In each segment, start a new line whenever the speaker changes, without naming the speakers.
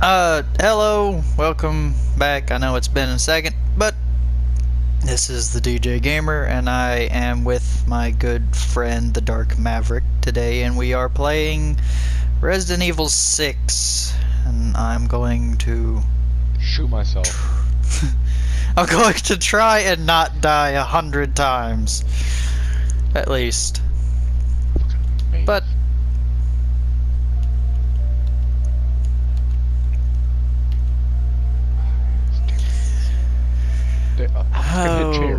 Hello, welcome back. I know it's been a second, but this is the DJ Gamer, and I am with my good friend, the Dark Maverick, today, and we are playing Resident Evil 6, and I'm going to...
shoot myself.
I'm going to try and not die 100 times, at least. But...
Hit chair.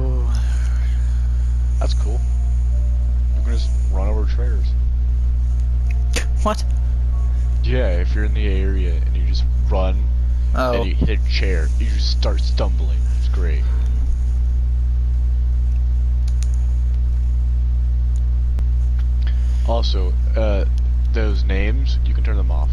That's cool. You can just run over chairs.
What?
Yeah, if you're in the area and you just run and you hit a chair, you just start stumbling. It's great. Also, those names, you can turn them off.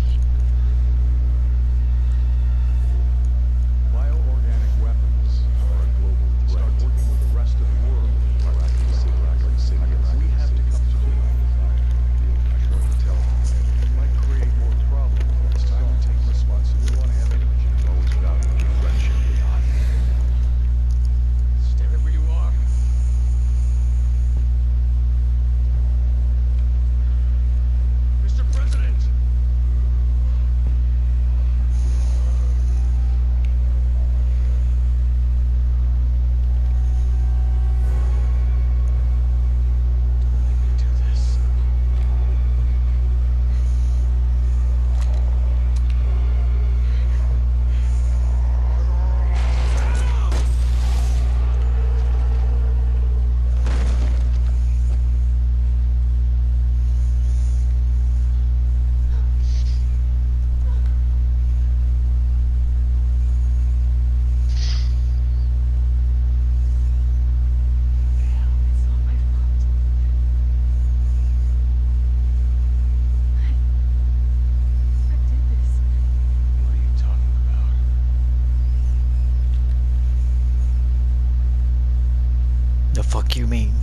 The fuck you mean?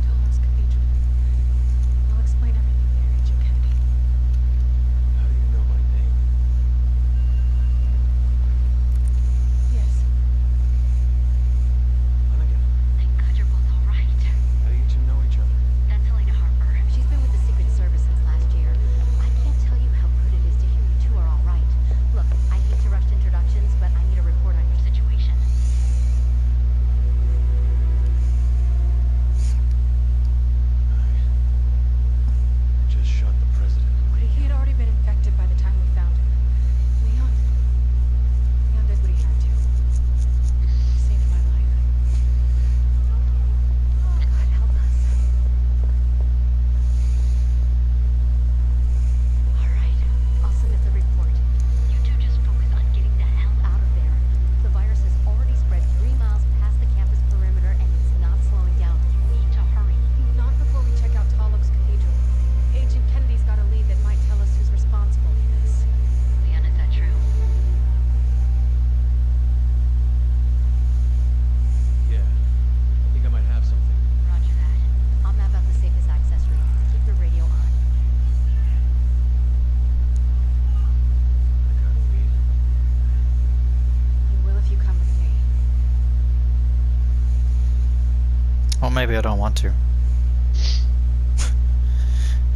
Cathedral. I'll explain everything there, Agent Kennedy.
How do you know my name?
Yes.
Hunnigan,
Thank God you're both all right.
how do you two know each other?
That's Helena Harper. She's been with the Secret Service since last year. I can't tell you how good it is to hear you two are all right. Look, I hate to rush introductions, but I need a report on your situation.
I just shot the president.
He had already been infected by the time we found him. Leon did what he had to. He saved my life.
God help us. All right, I'll submit the report. You two just focus on getting the hell out of there. The virus has already spread 3 miles past the campus perimeter, and it's not slowing down. You need to hurry.
Not before we check out Talos Cathedral. Agent Kennedy's got a lead that might tell us who's responsible for this.
Leon, is that true?
Yeah. I think I might have something.
Roger that. I'll map out the safest access routes. Keep the radio on.
I got a lead.
You will if you come with me.
Well, maybe I don't want to.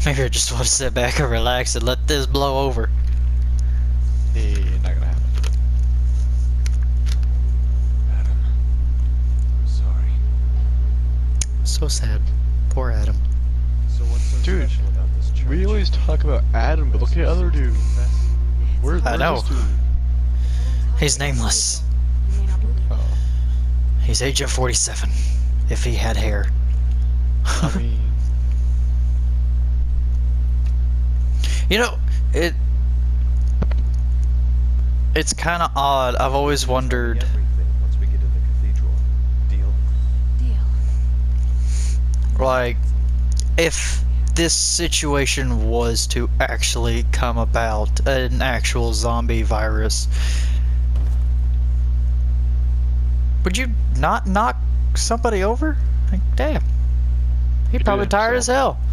Maybe I just want to sit back and relax and let this blow over.
Hey, not gonna happen.
Adam. I'm sorry.
So sad. Poor Adam.
So what's so
Dude,
special about this church?
We always talk about Adam, but look at the other dude. Where's
I know.
this dude?
He's nameless.
You may not believe it.
Oh,
He's Agent 47. If he had hair.
I mean,
You know, it's kind of odd. I've always wondered,
Everything once we get to the cathedral. Deal?
Deal.
like, if this situation was to actually come about, an actual zombie virus, would you not knock somebody over? Like, damn. He'd
He
probably
did
tired as
himself.
hell.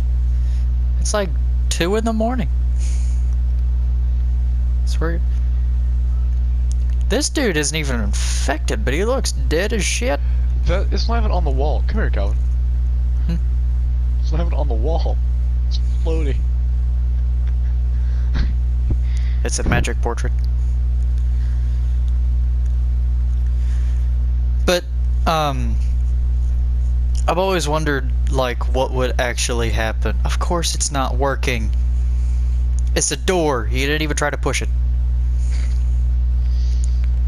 It's like 2 in the morning. Swear. This dude isn't even infected, but he looks dead as shit.
It's not even on the wall. Come here, Calvin. It's not even on the wall. It's floating.
It's a magic portrait. But, I've always wondered, like, what would actually happen. Of course it's not working. It's a door. He didn't even try to push it.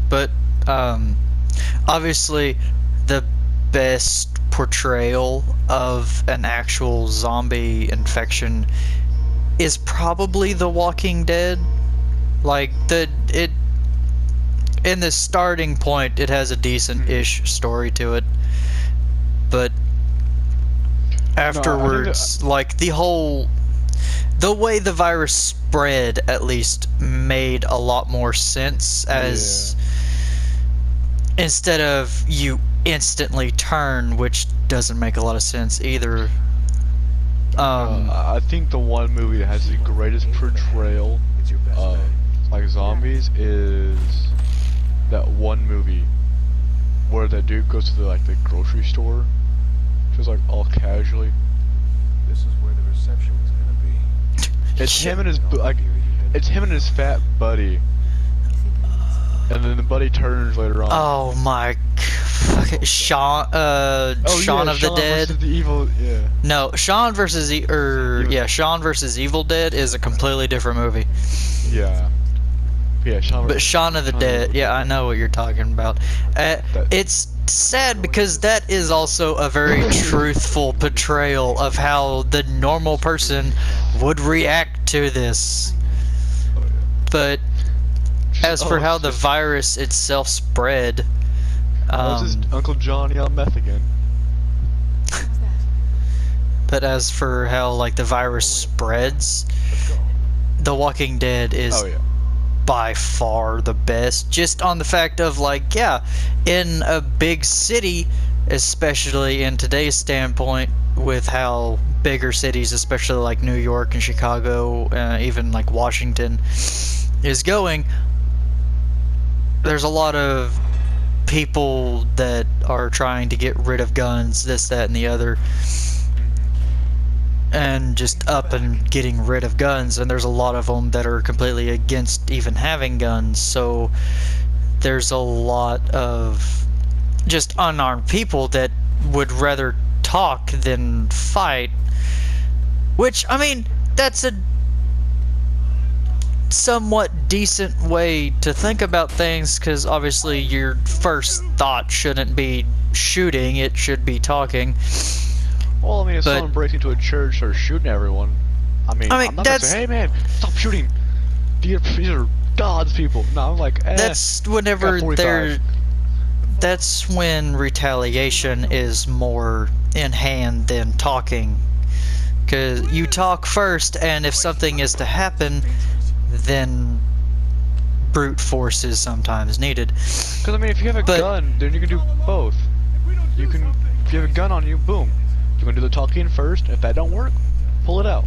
But, obviously, the best portrayal of an actual zombie infection is probably The Walking Dead. Like, in the starting point, it has a decent-ish story to it. But afterwards, like, the way the virus spread, at least, made a lot more sense as instead of you instantly turn, which doesn't make a lot of sense either.
I think the one movie that has the greatest portrayal of like zombies is that one movie where that dude goes to the grocery store, just like all casually.
This is where the reception was gonna be.
It's him and his it's him and his fat buddy, and then the buddy turns later on.
Oh my, fucking Shaun of the Dead.
The evil,
No, Shaun versus Shaun versus Evil Dead is a completely different movie.
Yeah.
But Shaun of the Dead, yeah, I know what you're talking about. It's sad because that is also a very truthful portrayal of how the normal person would react to this. But as for how the virus itself spread,
this is Uncle Johnny on meth again.
But as for how the virus spreads, The Walking Dead is by far the best, just on the fact of in a big city, especially in today's standpoint, with how bigger cities, especially like New York and Chicago, even like Washington, is going, there's a lot of people that are trying to get rid of guns, this, that, and the other, and just up and getting rid of guns, and there's a lot of them that are completely against even having guns. So there's a lot of just unarmed people that would rather talk than fight, which, I mean, that's a somewhat decent way to think about things, because obviously your first thought shouldn't be shooting, it should be talking.
Well, I mean, if someone breaks into a church or shooting everyone, I'm not gonna say, hey man, stop shooting. These are God's people. No, I'm like,
that's whenever that's when retaliation is more in hand than talking. Because you talk first, and if something is to happen, then brute force is sometimes needed.
Because, I mean, if you have a gun, then you can do both. If you have a gun on you, boom. You can do the talking first. If that don't work, pull it out.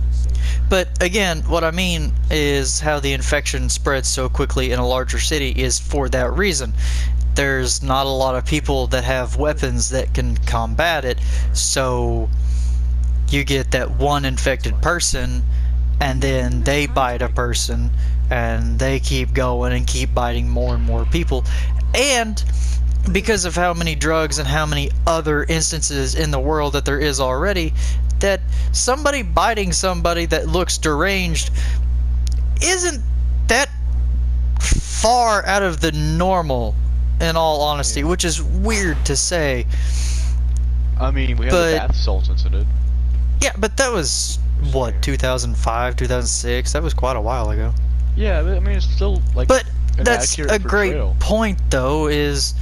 But again, what I mean is how the infection spreads so quickly in a larger city is for that reason. There's not a lot of people that have weapons that can combat it, so you get that one infected person, and then they bite a person, and they keep going and keep biting more and more people. And because of how many drugs and how many other instances in the world that there is already, that somebody biting somebody that looks deranged isn't that far out of the normal, in all honesty, which is weird to say.
I mean, we have the bath salts incident.
Yeah, but that was, what, 2005, 2006? That was quite a while ago.
Yeah, I mean, it's still, like,
but that's a great point, though, is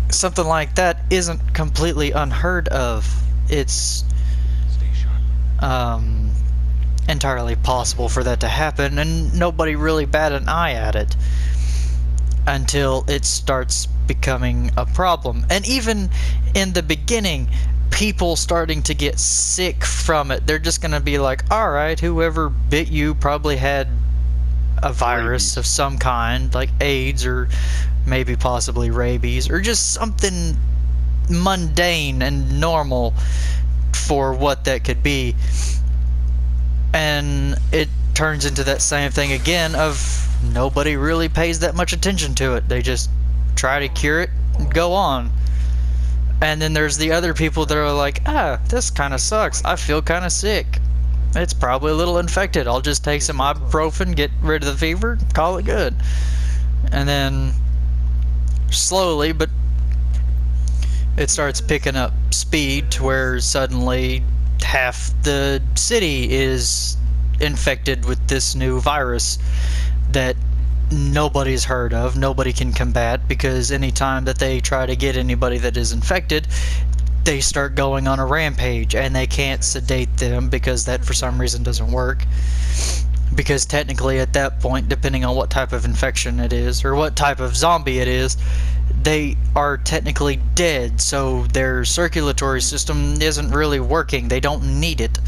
something like that isn't completely unheard of. It's entirely possible for that to happen, and nobody really bat an eye at it until it starts becoming a problem. And even in the beginning, people starting to get sick from it. They're just gonna be like, alright, whoever bit you probably had a virus of some kind, like AIDS or maybe possibly rabies, or just something mundane and normal for what that could be. And it turns into that same thing again of nobody really pays that much attention to it. They just try to cure it and go on. And then there's the other people that are like, this kind of sucks. I feel kind of sick. It's probably a little infected. I'll just take some ibuprofen, get rid of the fever, call it good. And then slowly, but it starts picking up speed to where suddenly half the city is infected with this new virus that nobody's heard of, nobody can combat, because anytime that they try to get anybody that is infected, they start going on a rampage, and they can't sedate them because that for some reason doesn't work. Because technically at that point, depending on what type of infection it is, or what type of zombie it is, they are technically dead, so their circulatory system isn't really working. They don't need it.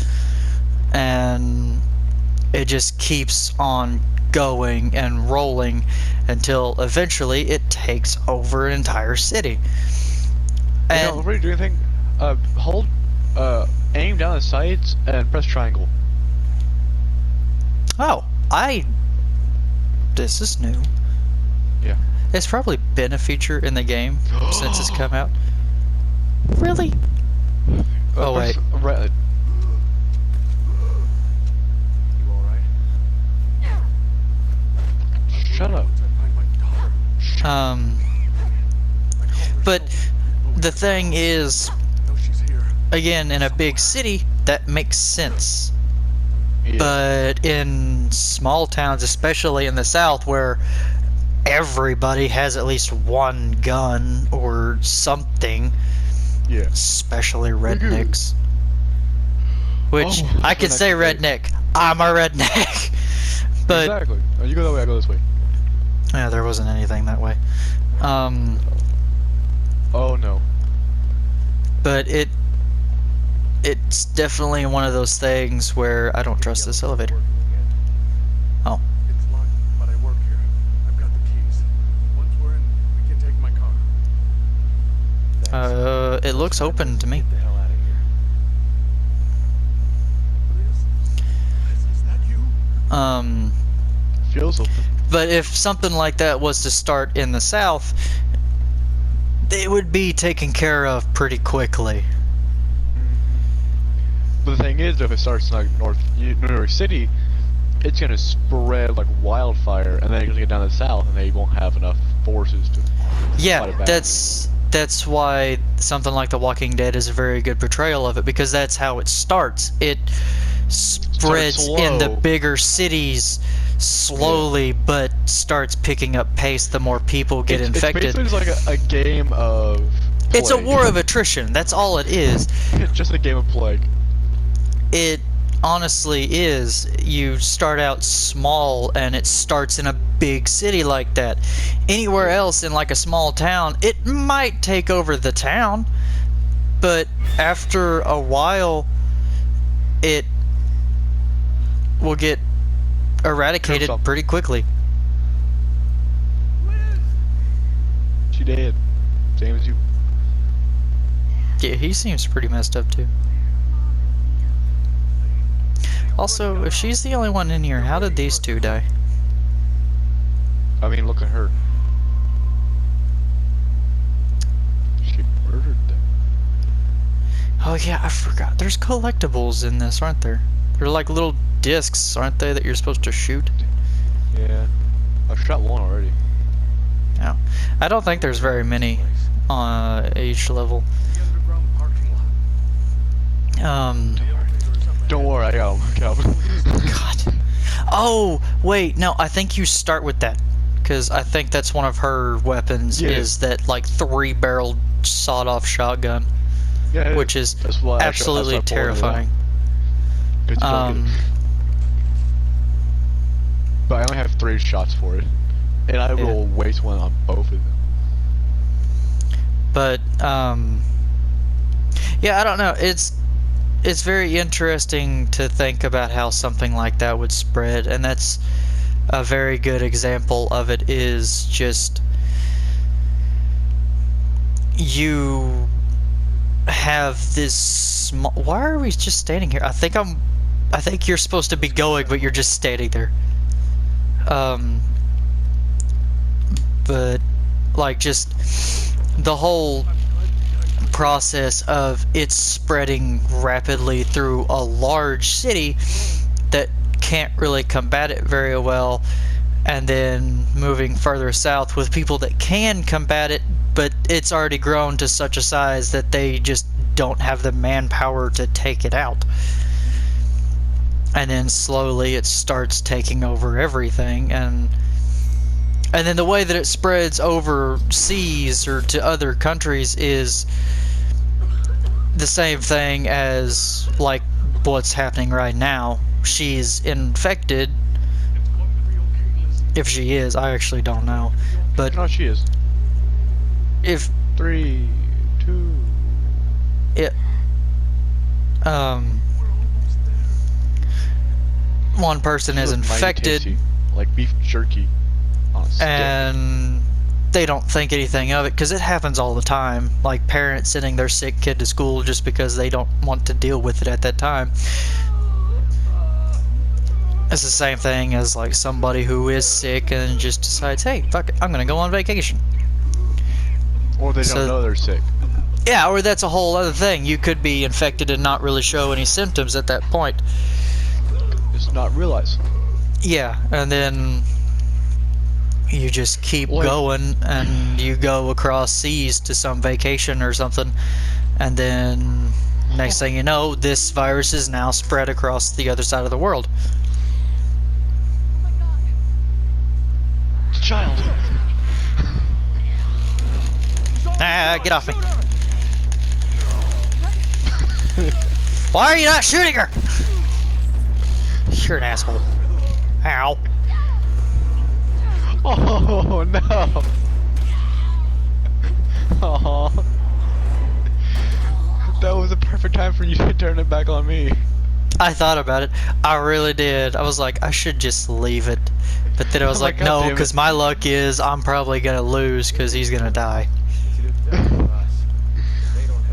And it just keeps on going and rolling until eventually it takes over an entire city. And
before you do anything, hold, aim down the sights and press triangle.
oh, this is new.
Yeah.
It's probably been a feature in the game since it's come out. Really? Oh wait.
Right.
You alright?
Shut up.
But the thing is, again, in a big city, that makes sense.
Yeah.
But in small towns, especially in the South, where everybody has at least one gun or something,
Yeah.
especially rednecks. Which,
Oh,
I can
redneck
say
is great.
redneck. I'm a redneck. But,
Exactly. Oh, you go that way, I go this way.
yeah, there wasn't anything that way.
Oh no.
But it's definitely one of those things where I don't trust this elevator. Oh.
It's locked, but I work here. I've got the keys. Once we're in, we can take my car.
It looks open to me.
Get the hell out of here. Is that you?
Feels open.
But if something like that was to start in the South, it would be taken care of pretty quickly.
But the thing is, if it starts in like New York City, it's gonna spread like wildfire, and then you're gonna get down to the South, and they won't have enough forces to fight
Yeah,
it back.
that's why something like The Walking Dead is a very good portrayal of it, because that's how it starts. It spreads in the
slow.
bigger cities slowly, but starts picking up pace the more people get infected.
It's basically just like a game of.
It's a
plague.
war of attrition. That's all it is.
It's just a game of plague.
It honestly is. You start out small and it starts in a big city like that. Anywhere else in like a small town, it might take over the town, but after a while it will get eradicated
Kills them.
pretty quickly.
She did. Same as you.
Yeah, he seems pretty messed up too. Also, if she's the only one in here, how did these two die?
I mean, look at her. She murdered them.
Oh yeah, I forgot. There's collectibles in this, aren't there? They're like little discs, aren't they, that you're supposed to shoot?
Yeah. I shot one already.
No. I don't think there's very many on each level.
The underground parking lot.
Don't worry, I got him.
God. Oh, wait, no, I think you start with that. Because I think that's one of her weapons,
Yeah.
is that, like, 3-barreled sawed-off shotgun.
Yeah,
Which is
that's why
absolutely
that's why I pulled it out.
terrifying.
Good to go get it. But I only have 3 shots for it. And I
Yeah.
will waste one on both of them.
But, Yeah, I don't know. It's very interesting to think about how something like that would spread, and that's a very good example of it. Is just you have this small. Why are we just standing here? I think you're supposed to be going, but you're just standing there. But like just the whole process of it spreading rapidly through a large city that can't really combat it very well, and then moving further south with people that can combat it, but it's already grown to such a size that they just don't have the manpower to take it out. And then slowly it starts taking over everything, and then the way that it spreads overseas or to other countries is the same thing as like what's happening right now. She's infected. If she is, I actually don't know. But
No, she is.
if
3, 2.
it one person is
She looked mighty
infected
tasty, like beef jerky on a stick.
and they don't think anything of it because it happens all the time, like parents sending their sick kid to school just because they don't want to deal with it at that time. It's the same thing as like somebody who is sick and just decides, hey, fuck it, I'm gonna go on vacation.
Or they
So-
don't know they're sick.
Yeah, or that's a whole other thing. You could be infected and not really show any symptoms at that point.
Just not realize.
Yeah, and then you just keep
Like-
going, and you go across seas to some vacation or something, and then next thing you know, this virus is now spread across the other side of the world.
Child.
Ah, get off me. Why are you not shooting her? You're an asshole. Ow.
Oh no. Oh. That was a perfect time for you to turn it back on me.
I thought about it. I really did. I was like, I should just leave it. But then I was
Oh my
like,
God
no,
damn it.
because my luck is I'm probably going to lose because he's going to die.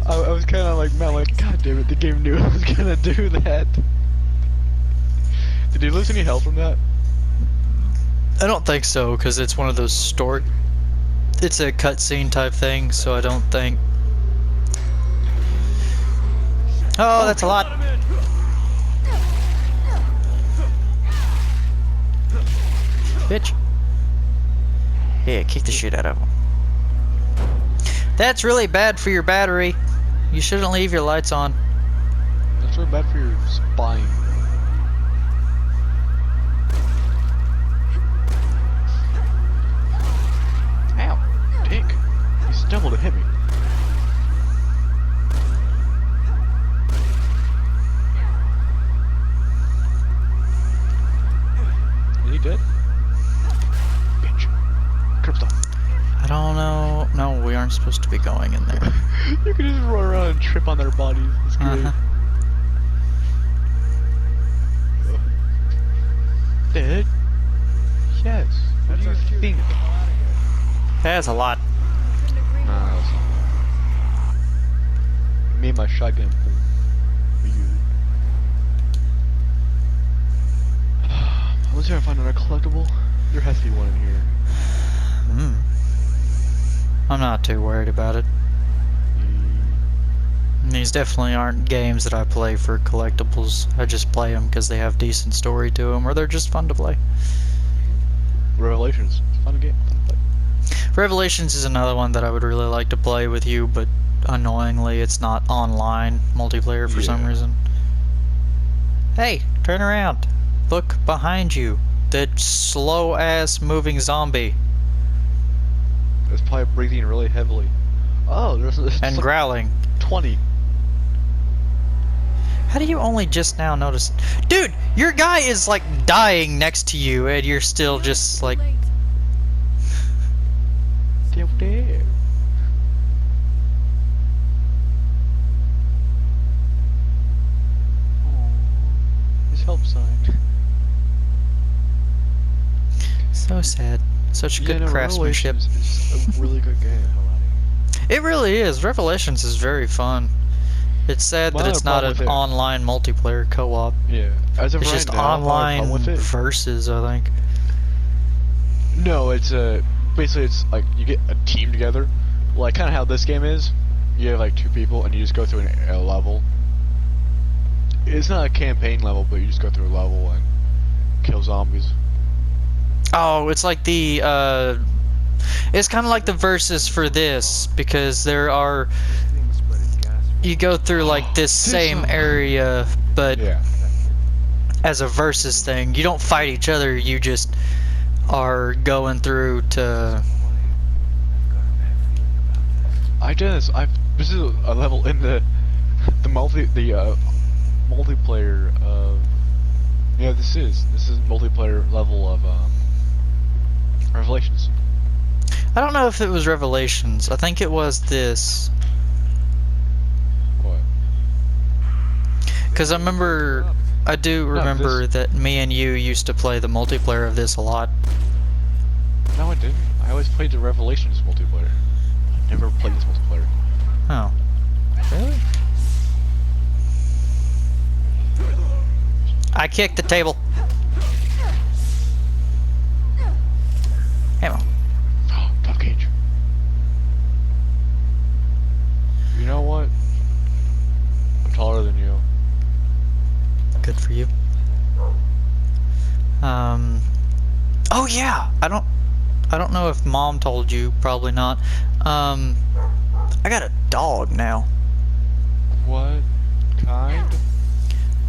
I was kind of like, man, like, god damn it, the game knew I was gonna do that. Did you lose any health from that?
I don't think so, because it's one of those story. It's a cutscene type thing, so I don't think. Oh, that's a lot. Bitch. Yeah, kick the shit out of him. That's really bad for your battery. You shouldn't leave your lights on.
That's really bad for your spine. Ow, dick. He stumbled and hit me. Is he dead? Bitch. Krypton.
I don't know. No, we aren't supposed to be going in there.
You can just run around and trip on their bodies. It's great.
Uh-huh.
Dead? Yes. What do you think?
That's a lot.
Nah, that's not. Me and my shotgun pull. For you. Let's see if I find another collectible. There has to be one in here.
Hmm. I'm not too worried about it. These definitely aren't games that I play for collectibles. I just play them because they have decent story to them, or they're just fun to play.
Revelations. It's a fun game. Fun to play.
Revelations is another one that I would really like to play with you, but annoyingly it's not online multiplayer for some
Yeah.
reason. Hey, turn around. Look behind you. That slow ass moving zombie.
It's probably breathing really heavily. Oh, there's
And
like
growling.
20.
How do you only just now notice? Dude, your guy is like dying next to you and you're still just like...
Still there.
So sad. Such good
no,
craftsmanship.
Revelations is a really good game.
It really is. Revelations is very fun. It's sad
My
that it's
other
not
problem
an
with it-
online multiplayer co-op.
Yeah, as of
It's
right
just
now, my only problem
online
with it.
versus, I think.
No, it's basically it's like you get a team together, like kind of how this game is. You have like 2 people and you just go through a level. It's not a campaign level, but you just go through a level and kill zombies.
Oh, it's like the, it's kind of like the versus for this, because there are,
Things spreading gas.
you go through like this same area, but
Yeah.
as a versus thing. You don't fight each other, you just are going through to...
I've done this. This is a level in the multiplayer of. Yeah, this is multiplayer level of Revelations.
I don't know if it was Revelations. I think it was this.
What?
Because I do remember that me and you used to play the multiplayer of this a lot.
No, I didn't. I always played the Revelations multiplayer. I never played this multiplayer.
Oh. Really? I kicked the table. Ammo.
Oh, top cage. You know what? I'm taller than you.
Good for you. Oh yeah. I don't know if Mom told you. Probably not. I got a dog now.
What kind?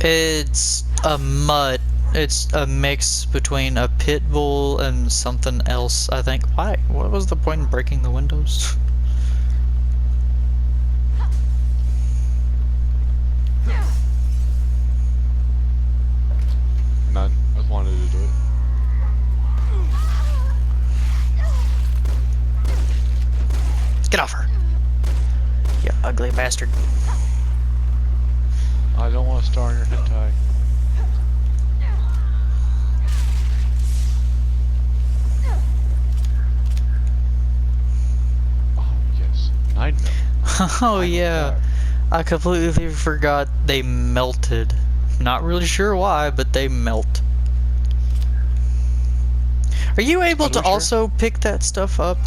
It's a mutt. It's a mix between a pit bull and something else, I think. Why? What was the point in breaking the windows?
None. I just wanted to do it.
Get off her. You ugly bastard.
I don't want to star in your hentai. Oh yes, 9 mil.
Oh yeah. I completely forgot they melted. Not really sure why, but they melt. Are you able to
Are we sure?
also pick that stuff up?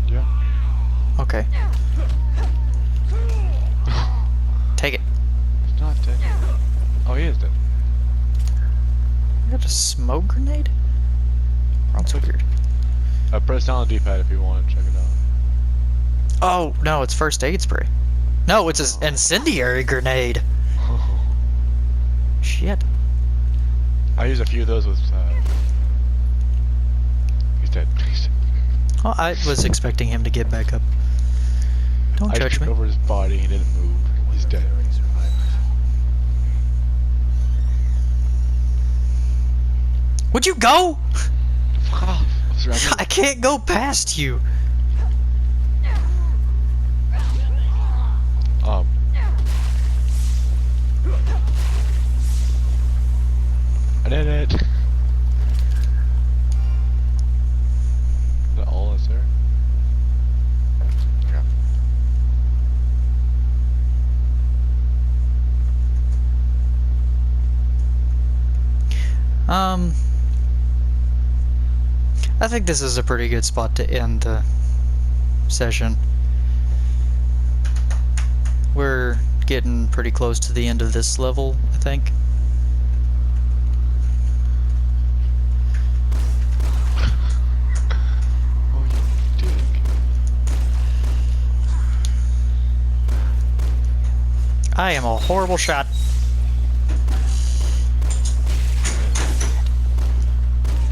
Yeah.
Okay. Take it.
It's not dead. Oh, he is dead.
I got a smoke grenade? That's weird.
Press down on the D-pad if you want to check it out.
Oh, no, it's first aid spray. No, it's an incendiary grenade. Shit.
I used a few of those with. He's dead. He's dead.
Oh, I was expecting him to get back up. Don't
I
judge
tripped
me.
over his body. He didn't move. He's dead.
Would you go?
Fuck off. What's wrong with
I can't go past you.
I did it. Is that all that's there? Yeah.
I think this is a pretty good spot to end the session. We're getting pretty close to the end of this level, I think.
Oh, you dick.
I am a horrible shot.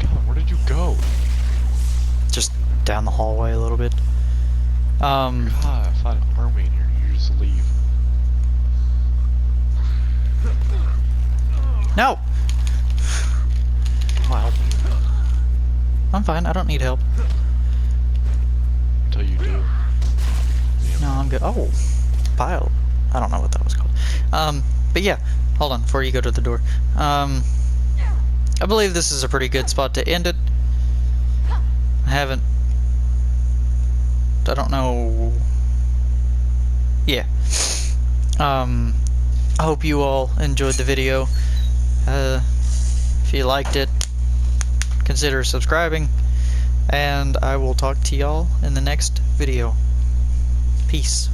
God, where did you go?
Just down the hallway a little bit.
God, I found an army in here. You just leave.
No!
Come on, help me.
I'm fine, I don't need help.
Until you do.
No, I'm good. Oh, pile. I don't know what that was called. But yeah, hold on, before you go to the door. I believe this is a pretty good spot to end it. haven't. I don't know. Yeah. I hope you all enjoyed the video. If you liked it, consider subscribing, and I will talk to y'all in the next video. Peace.